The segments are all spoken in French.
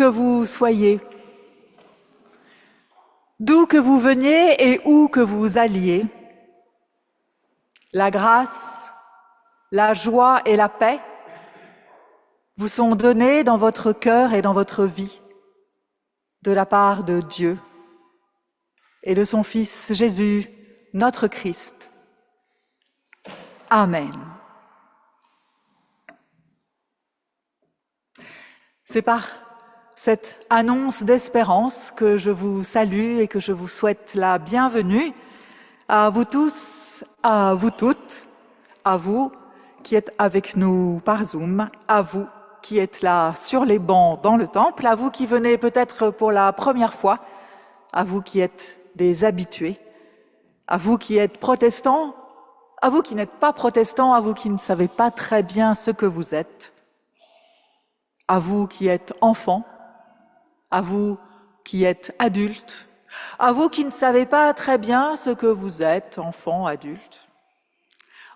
que vous soyez, d'où que vous veniez et où que vous alliez, la grâce, la joie et la paix vous sont donnés dans votre cœur et dans votre vie de la part de Dieu et de son Fils Jésus, notre Christ. Amen. C'est par cette annonce d'espérance que je vous salue et que je vous souhaite la bienvenue à vous tous, à vous toutes, à vous qui êtes avec nous par Zoom, à vous qui êtes là sur les bancs dans le temple, à vous qui venez peut-être pour la première fois, à vous qui êtes des habitués, à vous qui êtes protestants, à vous qui n'êtes pas protestants, à vous qui ne savez pas très bien ce que vous êtes, à vous qui êtes enfants, à vous qui êtes adultes, à vous qui ne savez pas très bien ce que vous êtes, enfants, adultes.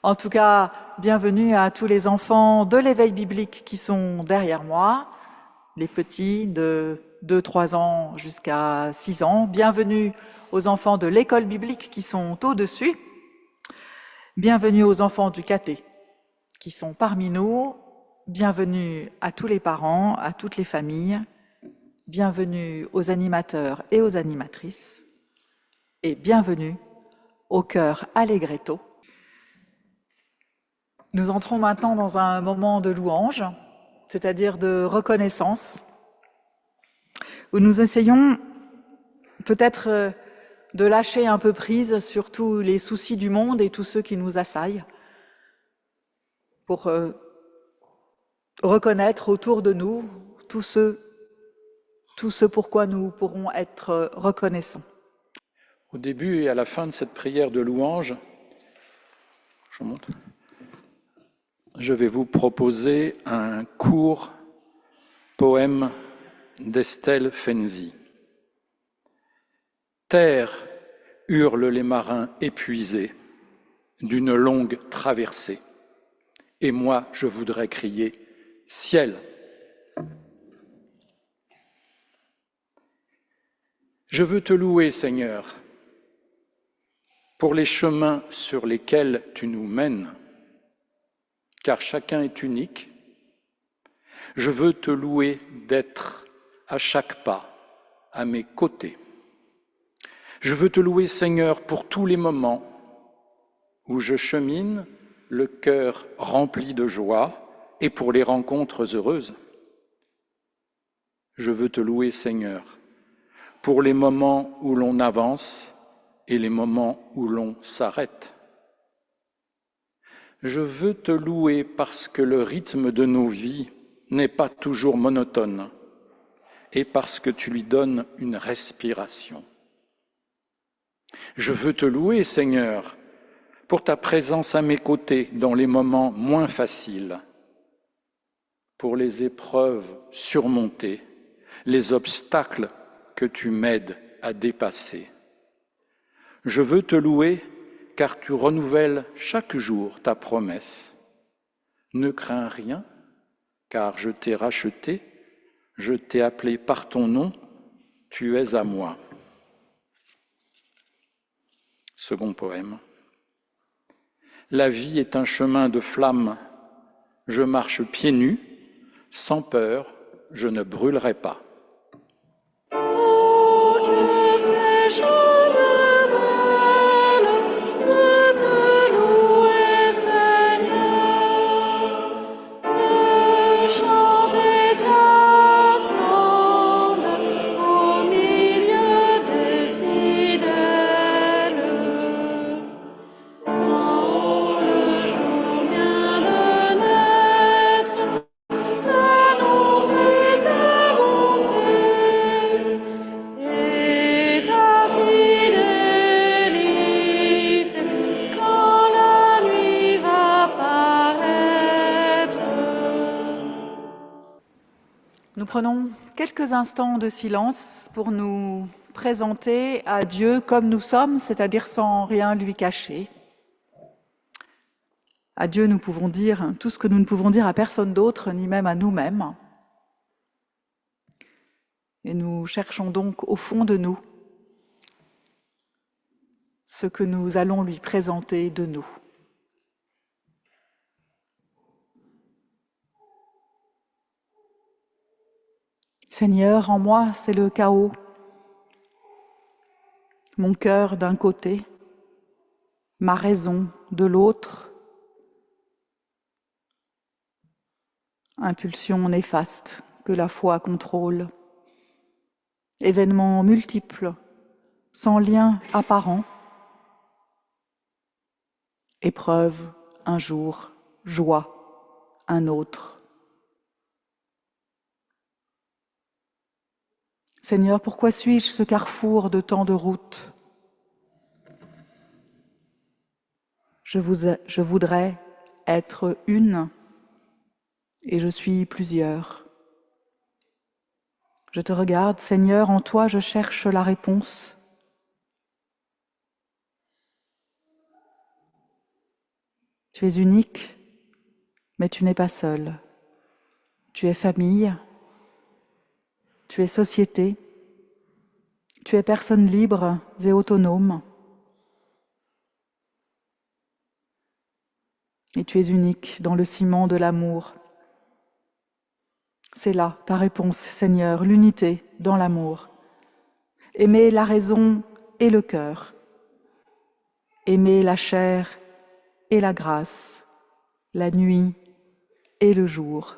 En tout cas, bienvenue à tous les enfants de l'éveil biblique qui sont derrière moi, les petits de 2-3 ans jusqu'à 6 ans. Bienvenue aux enfants de l'école biblique qui sont au-dessus. Bienvenue aux enfants du caté qui sont parmi nous. Bienvenue à tous les parents, à toutes les familles. Bienvenue aux animateurs et aux animatrices. Et bienvenue au chœur Allegretto. Nous entrons maintenant dans un moment de louange, c'est-à-dire de reconnaissance, où nous essayons peut-être de lâcher un peu prise sur tous les soucis du monde et tous ceux qui nous assaillent, pour reconnaître autour de nous tout ce pourquoi nous pourrons être reconnaissants. Au début et à la fin de cette prière de louange, je vais vous proposer un court poème d'Estelle Fenzi. Terre, hurlent les marins épuisés d'une longue traversée, et moi je voudrais crier ciel. Je veux te louer, Seigneur, pour les chemins sur lesquels tu nous mènes, car chacun est unique. Je veux te louer d'être à chaque pas à mes côtés. Je veux te louer, Seigneur, pour tous les moments où je chemine, le cœur rempli de joie, et pour les rencontres heureuses. Je veux te louer, Seigneur, pour les moments où l'on avance et les moments où l'on s'arrête. Je veux te louer parce que le rythme de nos vies n'est pas toujours monotone et parce que tu lui donnes une respiration. Je veux te louer, Seigneur, pour ta présence à mes côtés dans les moments moins faciles, pour les épreuves surmontées, les obstacles que tu m'aides à dépasser. Je veux te louer car tu renouvelles chaque jour ta promesse. Ne crains rien, car je t'ai racheté, je t'ai appelé par ton nom, tu es à moi. Second poème. La vie est un chemin de flammes, je marche pieds nus, sans peur, je ne brûlerai pas. Nous prenons quelques instants de silence pour nous présenter à Dieu comme nous sommes, c'est-à-dire sans rien lui cacher. À Dieu, nous pouvons dire tout ce que nous ne pouvons dire à personne d'autre, ni même à nous-mêmes. Et nous cherchons donc au fond de nous ce que nous allons lui présenter de nous. Seigneur, en moi, c'est le chaos. Mon cœur d'un côté, ma raison de l'autre, impulsion néfaste que la foi contrôle, événements multiples, sans lien apparent, épreuve un jour, joie un autre. Seigneur, pourquoi suis-je ce carrefour de tant de routes? Je voudrais être une et je suis plusieurs. Je te regarde, Seigneur, en toi je cherche la réponse. Tu es unique, mais tu n'es pas seul. Tu es famille, tu es société, tu es personne libre et autonome. Et tu es unique dans le ciment de l'amour. C'est là ta réponse, Seigneur, l'unité dans l'amour. Aimer la raison et le cœur. Aimer la chair et la grâce, la nuit et le jour.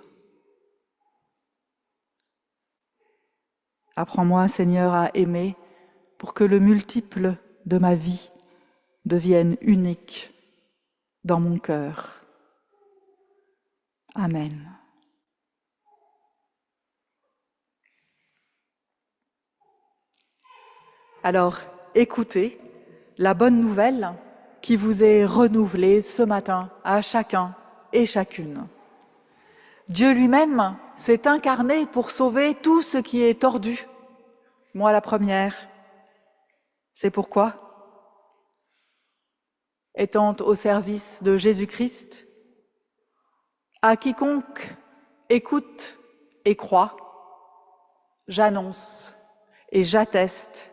Apprends-moi, Seigneur, à aimer pour que le multiple de ma vie devienne unique dans mon cœur. Amen. Alors, écoutez la bonne nouvelle qui vous est renouvelée ce matin à chacun et chacune. Dieu lui-même s'est incarné pour sauver tout ce qui est tordu. Moi la première. C'est pourquoi, étant au service de Jésus-Christ, à quiconque écoute et croit, j'annonce et j'atteste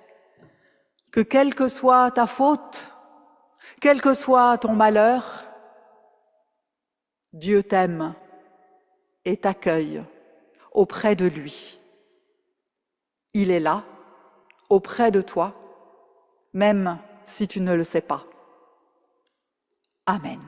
que quelle que soit ta faute, quel que soit ton malheur, Dieu t'aime et t'accueille auprès de lui. Il est là, auprès de toi, même si tu ne le sais pas. Amen.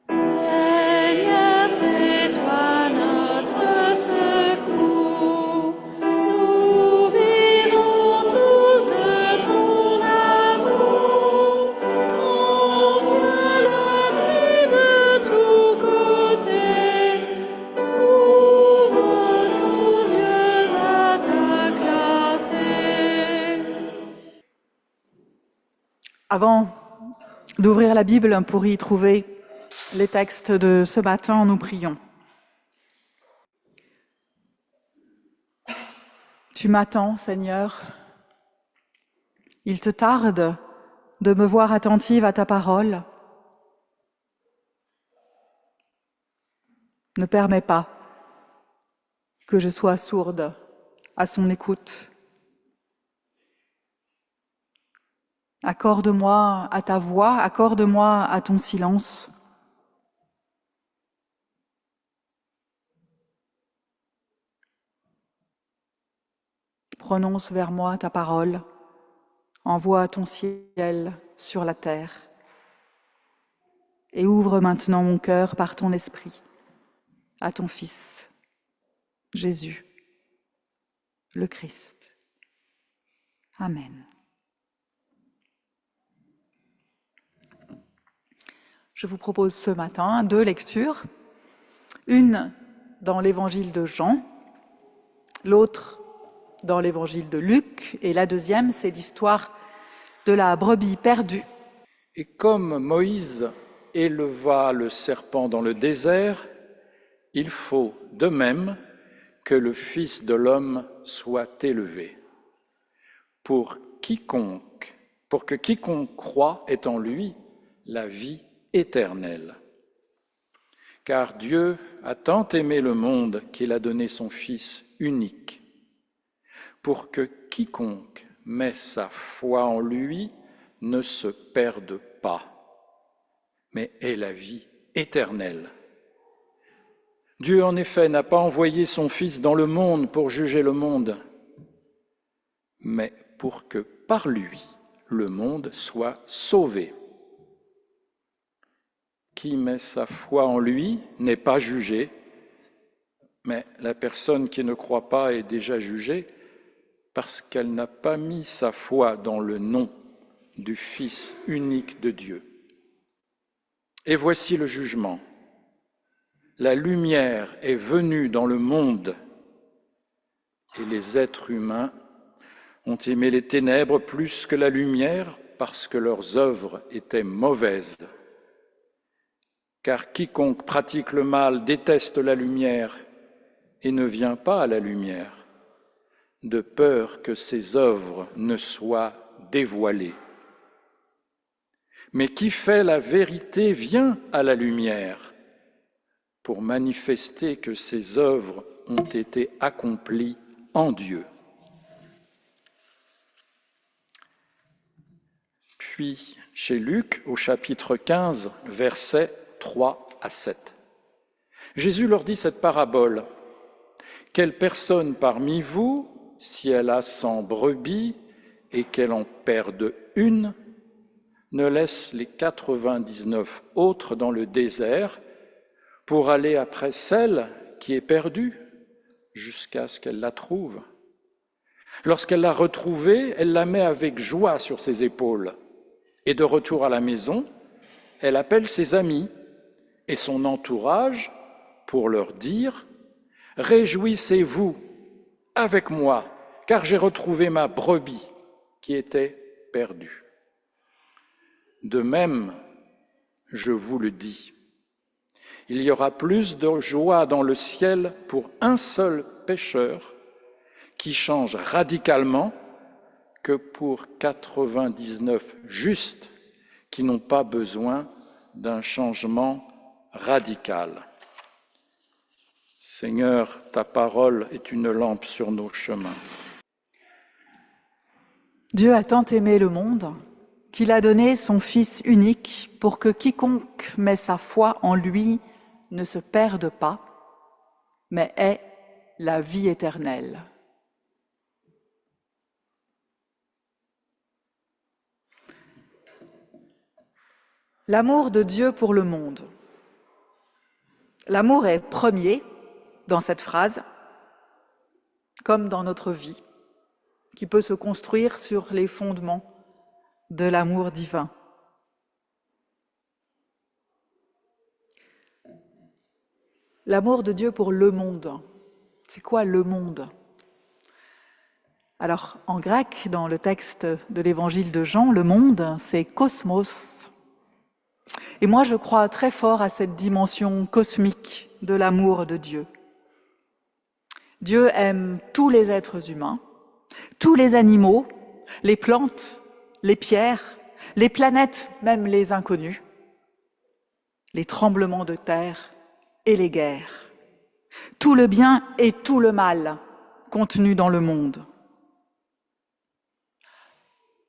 Seigneur, c'est toi notre secours. Nous vivons tous de ton amour. Quand vient la nuit de tous côtés, ouvre nos yeux à ta clarté. Avant d'ouvrir la Bible pour y trouver les textes de ce matin, nous prions. Tu m'attends, Seigneur. Il te tarde de me voir attentive à ta parole. Ne permets pas que je sois sourde à son écoute. Accorde-moi à ta voix, accorde-moi à ton silence. Prononce vers moi ta parole, envoie ton ciel sur la terre et ouvre maintenant mon cœur par ton esprit à ton Fils, Jésus, le Christ. Amen. Je vous propose ce matin 2 lectures, une dans l'évangile de Jean, l'autre dans l'évangile de Luc, et la deuxième, c'est l'histoire de la brebis perdue. Et comme Moïse éleva le serpent dans le désert, il faut de même que le Fils de l'homme soit élevé, pour que quiconque croit ait en lui la vie éternelle. Car Dieu a tant aimé le monde qu'il a donné son Fils unique, pour que quiconque met sa foi en lui ne se perde pas, mais ait la vie éternelle. Dieu, en effet, n'a pas envoyé son Fils dans le monde pour juger le monde, mais pour que par lui, le monde soit sauvé. Qui met sa foi en lui n'est pas jugé, mais la personne qui ne croit pas est déjà jugée parce qu'elle n'a pas mis sa foi dans le nom du Fils unique de Dieu. Et voici le jugement. La lumière est venue dans le monde et les êtres humains ont aimé les ténèbres plus que la lumière parce que leurs œuvres étaient mauvaises. Car quiconque pratique le mal déteste la lumière et ne vient pas à la lumière, de peur que ses œuvres ne soient dévoilées. Mais qui fait la vérité vient à la lumière pour manifester que ses œuvres ont été accomplies en Dieu. Puis, chez Luc, au chapitre 15, versets 3 à 7. Jésus leur dit cette parabole. « Quelle personne parmi vous, si elle a 100 brebis et qu'elle en perde une, ne laisse les 99 autres dans le désert pour aller après celle qui est perdue jusqu'à ce qu'elle la trouve. Lorsqu'elle l'a retrouvée, elle la met avec joie sur ses épaules et de retour à la maison, elle appelle ses amis et son entourage pour leur dire « Réjouissez-vous avec moi, car j'ai retrouvé ma brebis qui était perdue. » De même, je vous le dis, il y aura plus de joie dans le ciel pour un seul pécheur qui change radicalement que pour 99 justes qui n'ont pas besoin d'un changement radical. Seigneur, ta parole est une lampe sur nos chemins. Dieu a tant aimé le monde qu'il a donné son Fils unique pour que quiconque met sa foi en lui ne se perde pas, mais ait la vie éternelle. L'amour de Dieu pour le monde. L'amour est premier dans cette phrase, comme dans notre vie, qui peut se construire sur les fondements de l'amour divin. L'amour de Dieu pour le monde. C'est quoi le monde? Alors, en grec, dans le texte de l'évangile de Jean, le monde, c'est cosmos. Et moi, je crois très fort à cette dimension cosmique de l'amour de Dieu. Dieu aime tous les êtres humains, tous les animaux, les plantes, les pierres, les planètes, même les inconnus, les tremblements de terre et les guerres, tout le bien et tout le mal contenus dans le monde.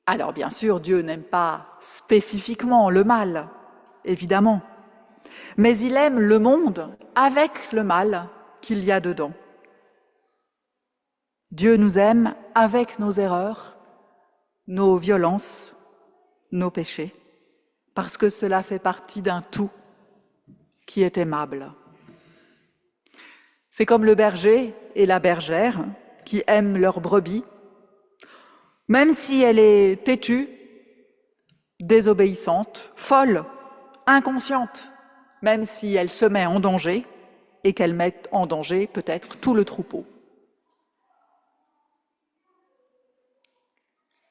Alors bien sûr, Dieu n'aime pas spécifiquement le mal, évidemment, mais il aime le monde avec le mal qu'il y a dedans. Dieu nous aime avec nos erreurs, nos violences, nos péchés, parce que cela fait partie d'un tout qui est aimable. C'est comme le berger et la bergère qui aiment leur brebis, même si elle est têtue, désobéissante, folle, inconsciente, même si elle se met en danger et qu'elle met en danger peut-être tout le troupeau.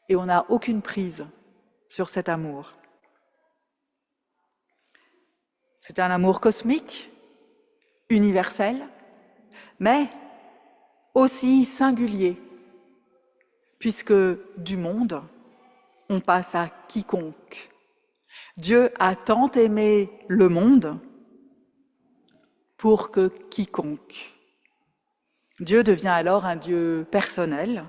Et on n'a aucune prise sur cet amour. C'est un amour cosmique, universel, mais aussi singulier, puisque du monde, on passe à quiconque. Dieu a tant aimé le monde pour que quiconque. Dieu devient alors un Dieu personnel,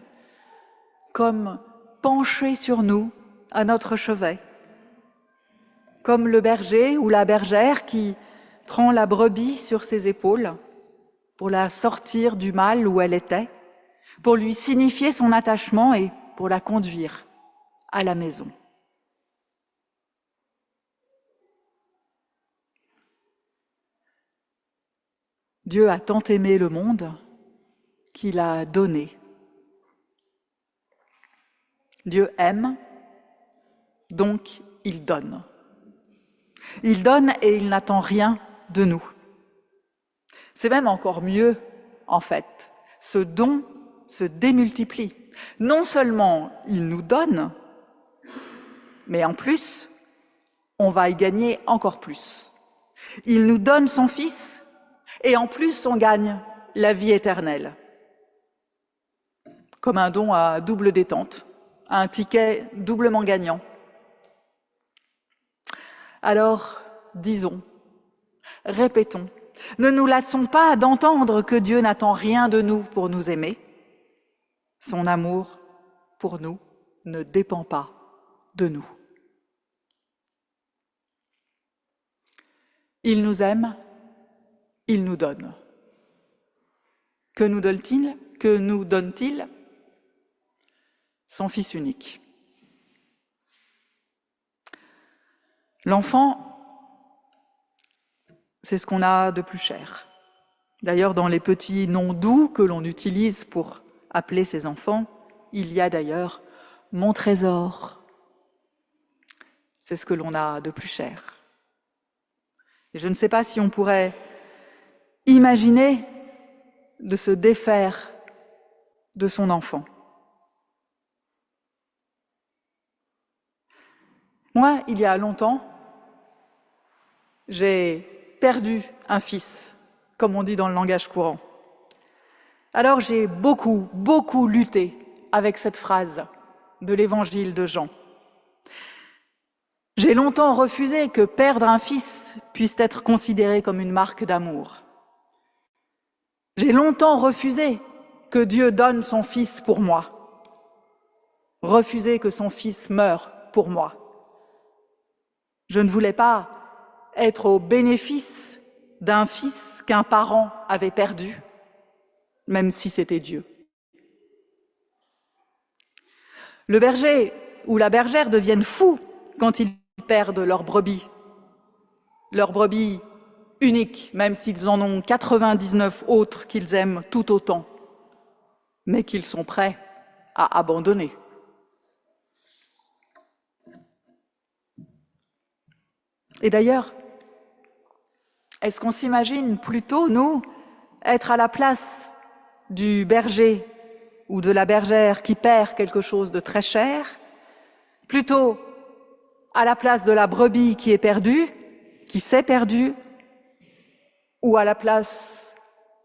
comme penché sur nous, à notre chevet, comme le berger ou la bergère qui prend la brebis sur ses épaules pour la sortir du mal où elle était, pour lui signifier son attachement et pour la conduire à la maison. Dieu a tant aimé le monde qu'il a donné. Dieu aime, donc il donne. Il donne et il n'attend rien de nous. C'est même encore mieux, en fait. Ce don se démultiplie. Non seulement il nous donne, mais en plus, on va y gagner encore plus. Il nous donne son Fils, et en plus, on gagne la vie éternelle. Comme un don à double détente, un ticket doublement gagnant. Alors, disons, répétons, ne nous lassons pas d'entendre que Dieu n'attend rien de nous pour nous aimer. Son amour pour nous ne dépend pas de nous. Il nous aime, il nous donne. Que nous donne-t-il? Que nous donne-t-il? Son Fils unique. L'enfant, c'est ce qu'on a de plus cher. D'ailleurs, dans les petits noms doux que l'on utilise pour appeler ses enfants, il y a d'ailleurs « mon trésor ». C'est ce que l'on a de plus cher. Et je ne sais pas si on pourrait imaginer de se défaire de son enfant. Moi, il y a longtemps, j'ai perdu un fils, comme on dit dans le langage courant. Alors j'ai beaucoup lutté avec cette phrase de l'évangile de Jean. J'ai longtemps refusé que perdre un fils puisse être considéré comme une marque d'amour. J'ai longtemps refusé que Dieu donne son Fils pour moi, refusé que son Fils meure pour moi. Je ne voulais pas être au bénéfice d'un fils qu'un parent avait perdu, même si c'était Dieu. Le berger ou la bergère deviennent fous quand ils perdent leur brebis unique, même s'ils en ont 99 autres qu'ils aiment tout autant, mais qu'ils sont prêts à abandonner. Et d'ailleurs, est-ce qu'on s'imagine plutôt, nous, être à la place du berger ou de la bergère qui perd quelque chose de très cher, plutôt à la place de la brebis qui est perdue, qui s'est perdue, ou à la place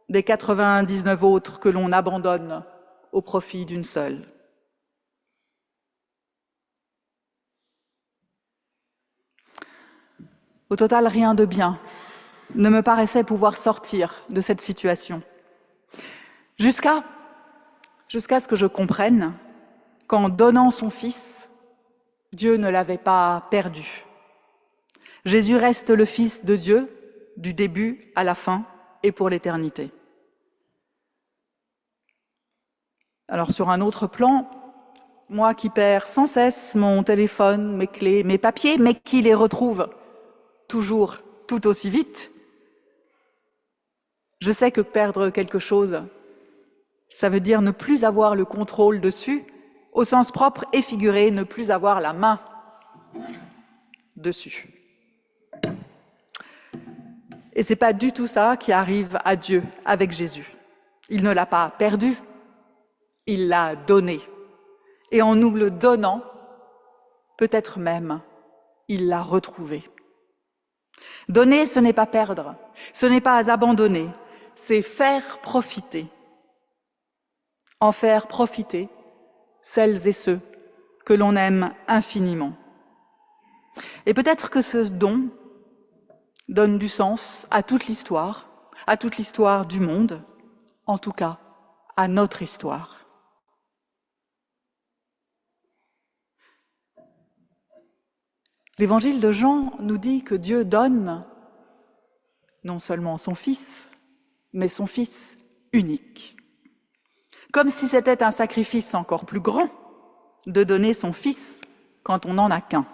des 99 autres que l'on abandonne au profit d'une seule? Au total, rien de bien ne me paraissait pouvoir sortir de cette situation. Jusqu'à ce que je comprenne qu'en donnant son Fils, Dieu ne l'avait pas perdu. Jésus reste le Fils de Dieu du début à la fin et pour l'éternité. Alors sur un autre plan, moi qui perds sans cesse mon téléphone, mes clés, mes papiers, mais qui les retrouve toujours tout aussi vite, je sais que perdre quelque chose, ça veut dire ne plus avoir le contrôle dessus, au sens propre et figuré, ne plus avoir la main dessus. Et c'est pas du tout ça qui arrive à Dieu avec Jésus. Il ne l'a pas perdu, il l'a donné. Et en nous le donnant, peut-être même, il l'a retrouvé. Donner, ce n'est pas perdre, ce n'est pas abandonner, c'est faire profiter. En faire profiter celles et ceux que l'on aime infiniment. Et peut-être que ce don donne du sens à toute l'histoire, à toute l'histoire du monde, en tout cas à notre histoire. L'évangile de Jean nous dit que Dieu donne non seulement son Fils, mais son Fils unique. Comme si c'était un sacrifice encore plus grand de donner son Fils quand on n'en a qu'un.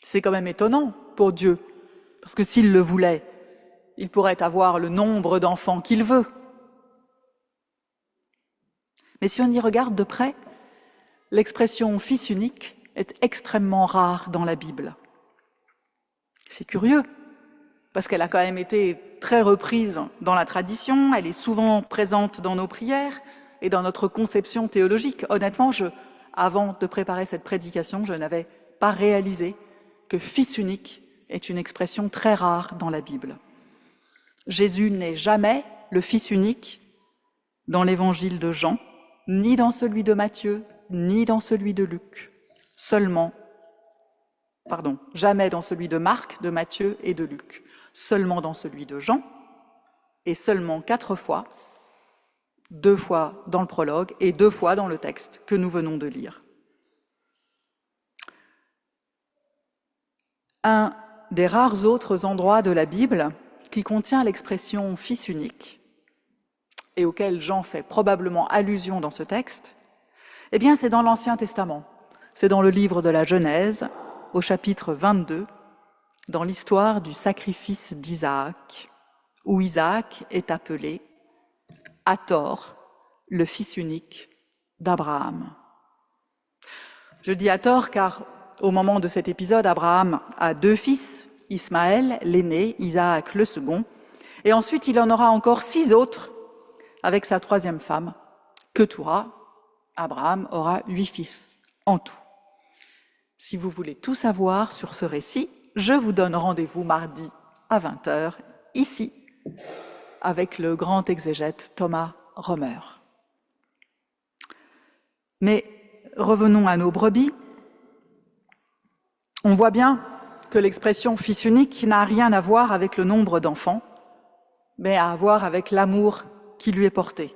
C'est quand même étonnant pour Dieu, parce que s'il le voulait, il pourrait avoir le nombre d'enfants qu'il veut. Mais si on y regarde de près, l'expression « fils unique » est extrêmement rare dans la Bible. C'est curieux, parce qu'elle a quand même été très reprise dans la tradition, elle est souvent présente dans nos prières et dans notre conception théologique. Honnêtement, avant de préparer cette prédication, je n'avais pas réalisé que « fils unique » est une expression très rare dans la Bible. Jésus n'est jamais le Fils unique dans l'évangile de Jean, ni dans celui de Matthieu, ni dans celui de Luc. Jamais dans celui de Marc, de Matthieu et de Luc. Seulement dans celui de Jean, et seulement 4 fois, 2 fois dans le prologue et 2 fois dans le texte que nous venons de lire. Un des rares autres endroits de la Bible qui contient l'expression « fils unique » et auquel Jean fait probablement allusion dans ce texte, eh bien c'est dans l'Ancien Testament. C'est dans le livre de la Genèse, au chapitre 22, dans l'histoire du sacrifice d'Isaac, où Isaac est appelé à tort le fils unique d'Abraham. Je dis à tort car au moment de cet épisode, Abraham a 2 fils, Ismaël, l'aîné, Isaac, le second, et ensuite il en aura encore 6 autres avec sa 3e femme, Ketura. Abraham aura 8 fils en tout. Si vous voulez tout savoir sur ce récit, je vous donne rendez-vous mardi à 20h, ici, avec le grand exégète Thomas Romer. Mais revenons à nos brebis. On voit bien que l'expression « fils unique » n'a rien à voir avec le nombre d'enfants, mais à voir avec l'amour qui lui est porté.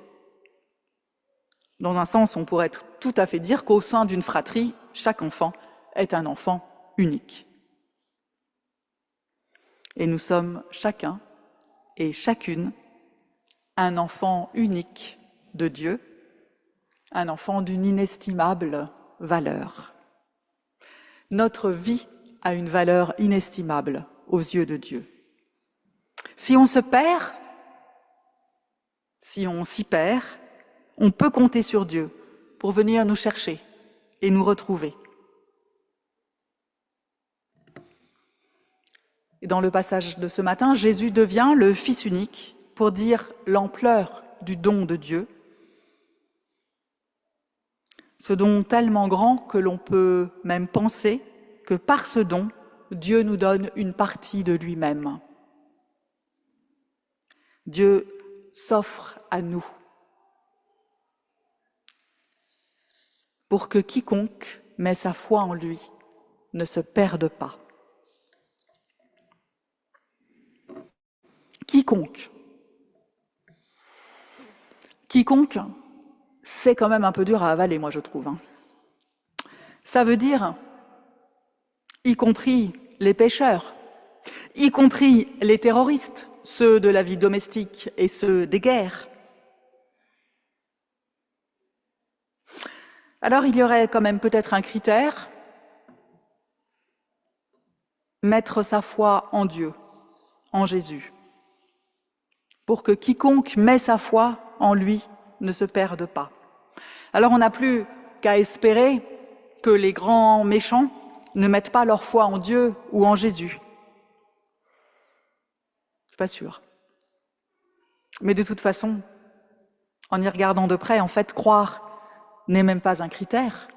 Dans un sens, on pourrait tout à fait dire qu'au sein d'une fratrie, chaque enfant est un enfant unique. Et nous sommes chacun et chacune un enfant unique de Dieu, un enfant d'une inestimable valeur. Notre vie a une valeur inestimable aux yeux de Dieu. Si on se perd, si on s'y perd, on peut compter sur Dieu pour venir nous chercher et nous retrouver. Et dans le passage de ce matin, Jésus devient le Fils unique pour dire l'ampleur du don de Dieu, ce don tellement grand que l'on peut même penser que par ce don, Dieu nous donne une partie de lui-même. Dieu s'offre à nous pour que quiconque met sa foi en lui ne se perde pas. Quiconque. Quiconque, c'est quand même un peu dur à avaler, moi je trouve. Ça veut dire, y compris les pécheurs, y compris les terroristes, ceux de la vie domestique et ceux des guerres. Alors il y aurait quand même peut-être un critère, mettre sa foi en Dieu, en Jésus, pour que quiconque met sa foi en lui ne se perde pas. Alors on n'a plus qu'à espérer que les grands méchants ne mettent pas leur foi en Dieu ou en Jésus. C'est pas sûr. Mais de toute façon, en y regardant de près, en fait, croire n'est même pas un critère,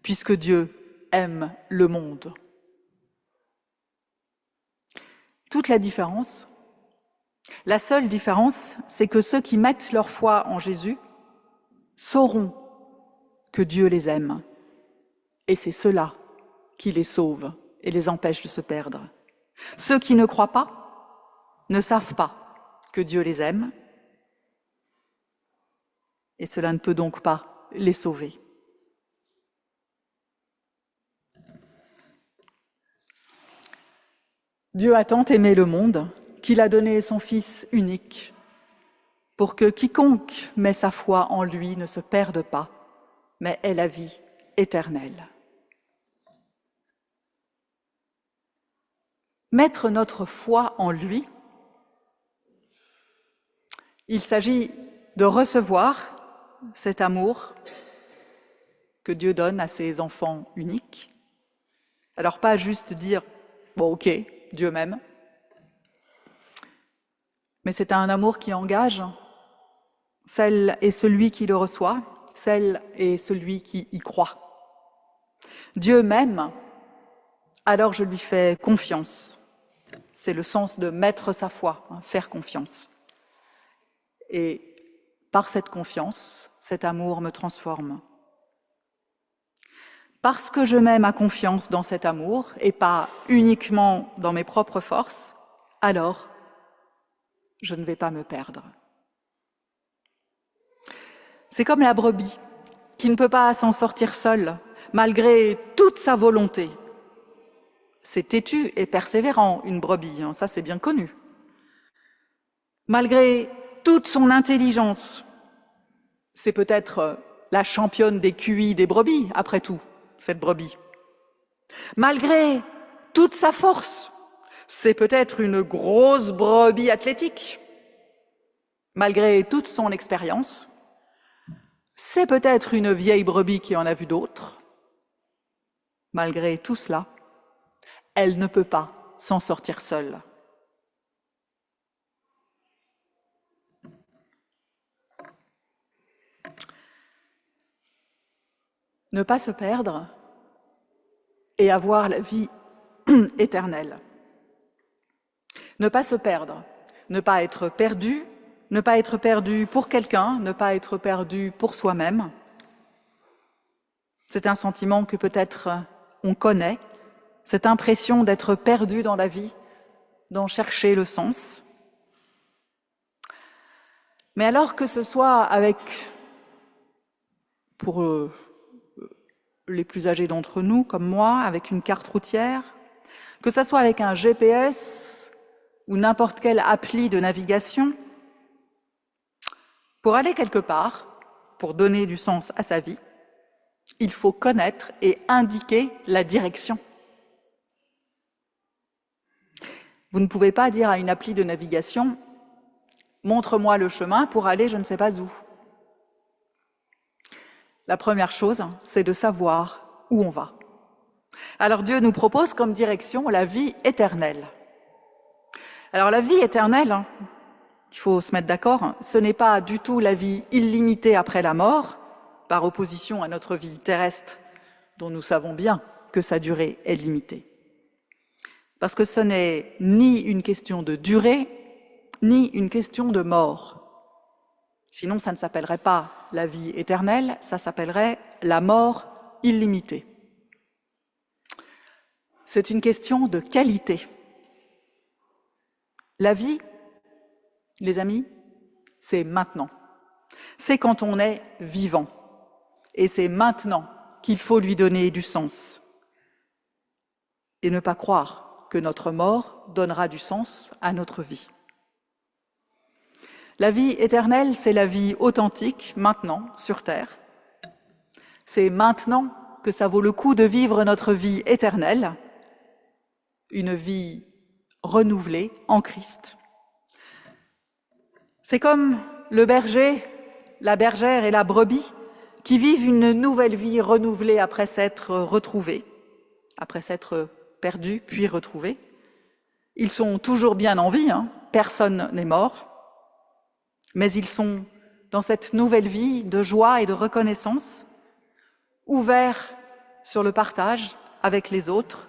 puisque Dieu aime le monde. Toute la différence, la seule différence, c'est que ceux qui mettent leur foi en Jésus sauront que Dieu les aime. Et c'est cela qui les sauve et les empêche de se perdre. Ceux qui ne croient pas ne savent pas que Dieu les aime, et cela ne peut donc pas les sauver. Dieu a tant aimé le monde qu'il a donné son Fils unique pour que quiconque met sa foi en lui ne se perde pas, mais ait la vie éternelle. Mettre notre foi en lui, il s'agit de recevoir cet amour que Dieu donne à ses enfants uniques. Alors pas juste dire « bon ok, Dieu m'aime », mais c'est un amour qui engage celle et celui qui le reçoit, celle et celui qui y croit. Dieu m'aime, alors je lui fais confiance. C'est le sens de mettre sa foi, faire confiance. Et par cette confiance, cet amour me transforme. Parce que je mets ma confiance dans cet amour et pas uniquement dans mes propres forces, alors je ne vais pas me perdre. C'est comme la brebis qui ne peut pas s'en sortir seule, malgré toute sa volonté. C'est têtu et persévérant, une brebis, ça c'est bien connu. Malgré toute son intelligence, c'est peut-être la championne des QI des brebis, après tout, cette brebis. Malgré toute sa force, c'est peut-être une grosse brebis athlétique. Malgré toute son expérience, c'est peut-être une vieille brebis qui en a vu d'autres. Malgré tout cela, elle ne peut pas s'en sortir seule. Ne pas se perdre et avoir la vie éternelle. Ne pas se perdre, ne pas être perdu pour quelqu'un, ne pas être perdu pour soi-même. C'est un sentiment que peut-être on connaît, cette impression d'être perdu dans la vie, d'en chercher le sens. Mais alors que ce soit avec, pour les plus âgés d'entre nous, comme moi, avec une carte routière, que ce soit avec un GPS ou n'importe quelle appli de navigation, pour aller quelque part, pour donner du sens à sa vie, il faut connaître et indiquer la direction. Vous ne pouvez pas dire à une appli de navigation « montre-moi le chemin pour aller je ne sais pas où ». La première chose, c'est de savoir où on va. Alors Dieu nous propose comme direction la vie éternelle. Alors la vie éternelle, il faut se mettre d'accord, ce n'est pas du tout la vie illimitée après la mort, par opposition à notre vie terrestre, dont nous savons bien que sa durée est limitée. Parce que ce n'est ni une question de durée, ni une question de mort. Sinon, ça ne s'appellerait pas la vie éternelle, ça s'appellerait la mort illimitée. C'est une question de qualité. La vie, les amis, c'est maintenant. C'est quand on est vivant. Et c'est maintenant qu'il faut lui donner du sens. Et ne pas croire que notre mort donnera du sens à notre vie. La vie éternelle, c'est la vie authentique, maintenant, sur Terre. C'est maintenant que ça vaut le coup de vivre notre vie éternelle, une vie renouvelée en Christ. C'est comme le berger, la bergère et la brebis qui vivent une nouvelle vie renouvelée après s'être retrouvés, après s'être perdus puis retrouvés. Ils sont toujours bien en vie, personne n'est mort, mais ils sont dans cette nouvelle vie de joie et de reconnaissance, ouverts sur le partage avec les autres,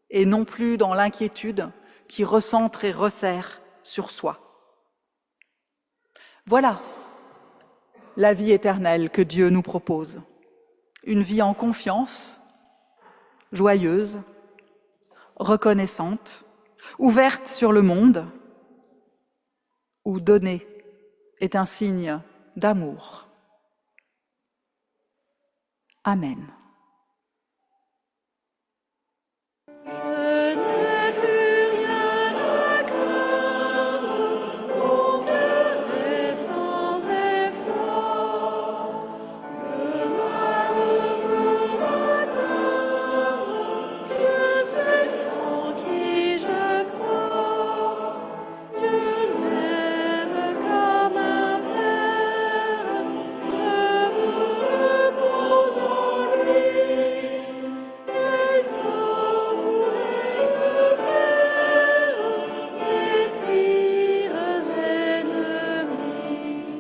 et non plus dans l'inquiétude qui recentre et resserre sur soi. Voilà la vie éternelle que Dieu nous propose. Une vie en confiance, joyeuse, reconnaissante, ouverte sur le monde, ou donner est un signe d'amour. Amen. Je n'ai plus rien à craindre, mon cœur est sans effroi. Le mal ne peut m'atteindre, je sais en qui je crois. Dieu m'aime comme un père, je me repose en lui. Quel tort pourrait me faire mes pires ennemis?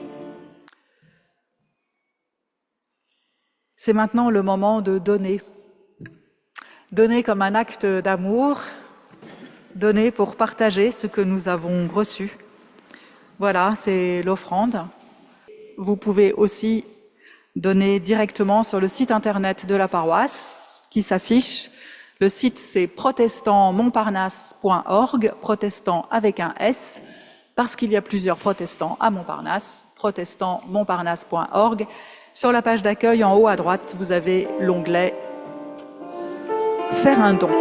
C'est maintenant le moment de donner. Donner comme un acte d'amour, donner pour partager ce que nous avons reçu. Voilà, c'est l'offrande. Vous pouvez aussi donner directement sur le site internet de la paroisse qui s'affiche. Le site, c'est protestantmontparnasse.org, protestant avec un S, parce qu'il y a plusieurs protestants à Montparnasse, protestantmontparnasse.org. Sur la page d'accueil, en haut à droite, vous avez l'onglet « Faire un don ».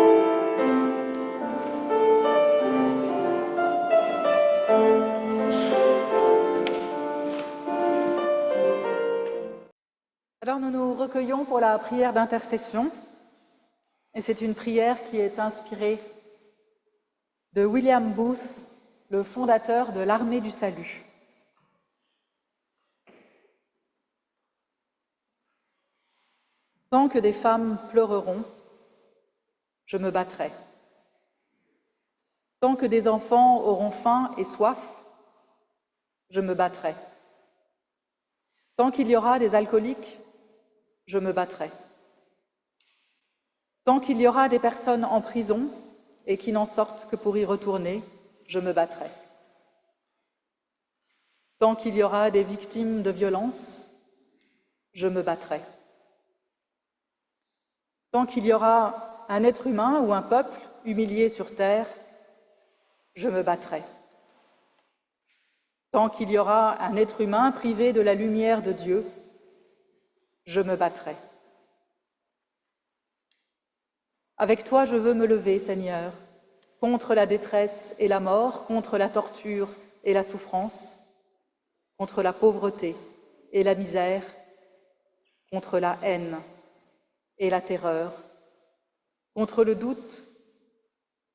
Alors nous nous recueillons pour la prière d'intercession, et c'est une prière qui est inspirée de William Booth, le fondateur de l'Armée du Salut. Tant que des femmes pleureront, je me battrai. Tant que des enfants auront faim et soif, je me battrai. Tant qu'il y aura des alcooliques, je me battrai. Tant qu'il y aura des personnes en prison et qui n'en sortent que pour y retourner, je me battrai. Tant qu'il y aura des victimes de violences, je me battrai. Tant qu'il y aura un être humain ou un peuple humilié sur terre, je me battrai. Tant qu'il y aura un être humain privé de la lumière de Dieu, je me battrai. Avec toi, je veux me lever, Seigneur, contre la détresse et la mort, contre la torture et la souffrance, contre la pauvreté et la misère, contre la haine et la terreur, contre le doute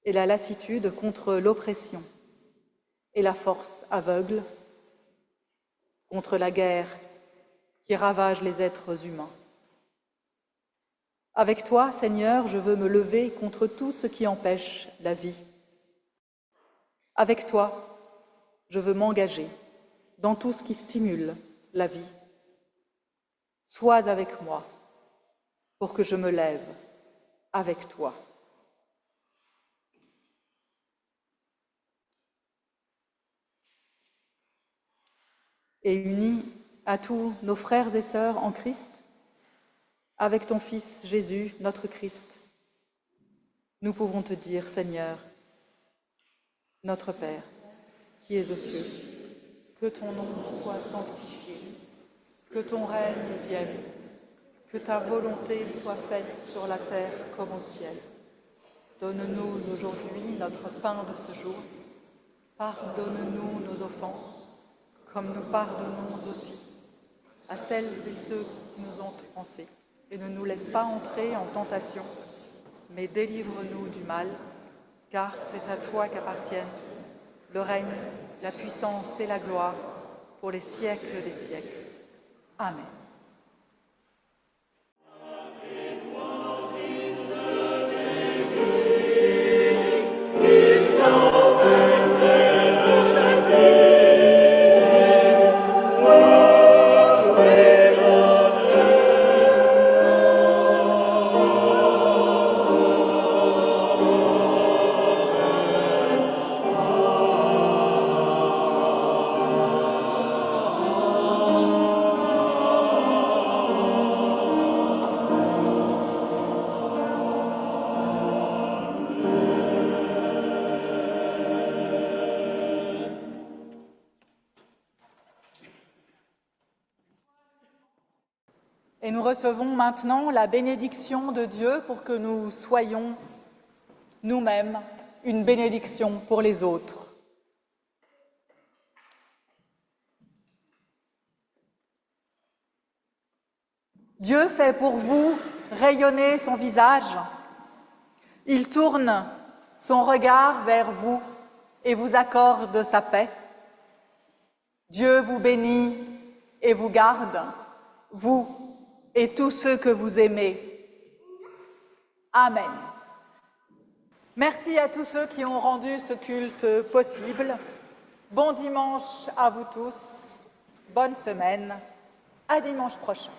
et la lassitude, contre l'oppression et la force aveugle, contre la guerre qui ravage les êtres humains. Avec toi, Seigneur, je veux me lever contre tout ce qui empêche la vie. Avec toi, je veux m'engager dans tout ce qui stimule la vie. Sois avec moi pour que je me lève avec toi. Et unis à tous nos frères et sœurs en Christ, avec ton Fils Jésus, notre Christ, nous pouvons te dire, Seigneur, notre Père, qui es aux cieux, que ton nom soit sanctifié, que ton règne vienne, que ta volonté soit faite sur la terre comme au ciel. Donne-nous aujourd'hui notre pain de ce jour. Pardonne-nous nos offenses, comme nous pardonnons aussi à celles et ceux qui nous ont offensés. Et ne nous laisse pas entrer en tentation, mais délivre-nous du mal, car c'est à toi qu'appartiennent le règne, la puissance et la gloire pour les siècles des siècles. Amen. Et nous recevons maintenant la bénédiction de Dieu pour que nous soyons nous-mêmes une bénédiction pour les autres. Dieu fait pour vous rayonner son visage. Il tourne son regard vers vous et vous accorde sa paix. Dieu vous bénit et vous garde, vous et tous ceux que vous aimez. Amen. Merci à tous ceux qui ont rendu ce culte possible. Bon dimanche à vous tous. Bonne semaine. À dimanche prochain.